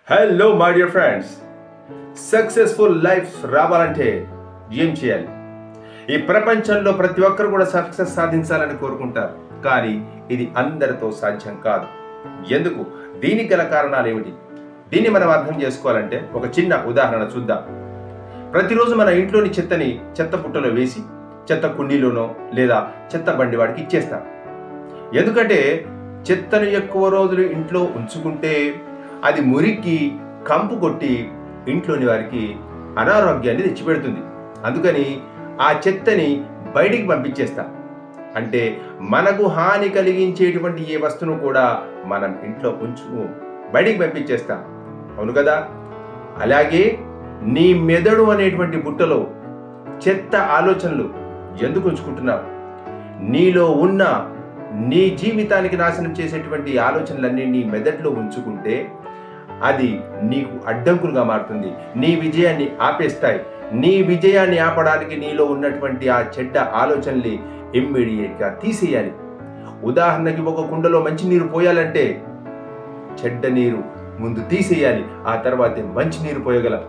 Hello my dear friends, successful life రావాలంటే ఏం చేయాలి? ఈ ప్రపంచంలో ప్రతి ఒక్కరు కూడా సక్సెస్ సాధించాలని కోరుకుంటారు, కానీ ఇది అందరితో సాధ్యం కాదు. ఎందుకు? దీనికి గల కారణాలు ఏమిటి? దీన్ని మనం అర్థం చేసుకోవాలంటే ఒక చిన్న ఉదాహరణ చూద్దాం. ప్రతిరోజు మన ఇంట్లోని చెత్తని చెత్త పుట్టలో వేసి చెత్త కుండీలోనో లేదా చెత్త బండి వాడికి ఇచ్చేస్తాం. ఎందుకంటే చెత్తను ఎక్కువ రోజులు ఇంట్లో ఉంచుకుంటే అది మురికి కంపు కొట్టి ఇంట్లోని వారికి అనారోగ్యాన్ని తెచ్చిపెడుతుంది. అందుకని ఆ చెత్తని బయటికి పంపించేస్తాం. అంటే మనకు హాని కలిగించేటువంటి ఏ వస్తువును కూడా మనం ఇంట్లో ఉంచు బయటికి పంపించేస్తాం. అవును కదా? అలాగే నీ మెదడు అనేటువంటి బుట్టలో చెత్త ఆలోచనలు ఎందుకు ఉంచుకుంటున్నావు? నీలో ఉన్న నీ జీవితానికి నాశనం చేసేటువంటి ఆలోచనలన్నీ నీ మెదడులో ఉంచుకుంటే అది నీకు అడ్డంకులుగా మారుతుంది. నీ విజయాన్ని ఆపేస్తాయి. నీ విజయాన్ని ఆపడానికి నీలో ఉన్నటువంటి ఆ చెడ్డ ఆలోచనల్ని ఇమ్మీడియట్గా తీసేయాలి. ఉదాహరణకి ఒక కుండలో మంచి నీరు పోయాలంటే చెడ్డ నీరు ముందు తీసేయాలి, ఆ తర్వాతే మంచి నీరు పోయగలం.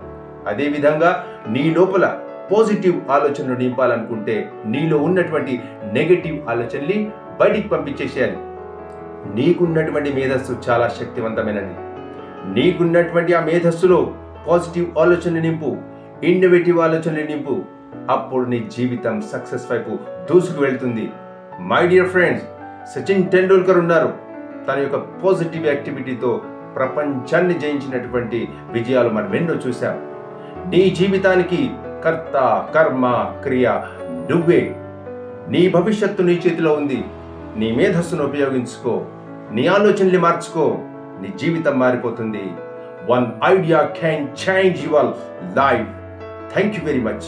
అదేవిధంగా నీ లోపల పాజిటివ్ ఆలోచనలు నింపాలనుకుంటే నీలో ఉన్నటువంటి నెగటివ్ ఆలోచనల్ని బయటికి పంపించేసేయాలి. నీకున్నటువంటి మేధస్సు చాలా శక్తివంతమైనది. నీకున్నటువంటి ఆ మేధస్సులో పాజిటివ్ ఆలోచనలు నింపు, ఇన్నోవేటివ్ ఆలోచనలు నింపు. అప్పుడు నీ జీవితం సక్సెస్ వైపు దూసుకు వెళ్తుంది. My dear friends, Sachin Tendulkar ఉన్నారు. తన యొక్క పాజిటివ్ యాక్టివిటీతో ప్రపంచాన్ని జయించినటువంటి విజయాలు మనం ఎన్నో చూసాం. నీ జీవితానికి కర్త కర్మ క్రియ నువ్వే. నీ భవిష్యత్తు నీ చేతిలో ఉంది. నీ మేధస్సును ఉపయోగించుకో, నీ ఆలోచనల్ని మార్చుకో, నీ జీవితం మారిపోతుంది. One idea can change your life. Thank you very much.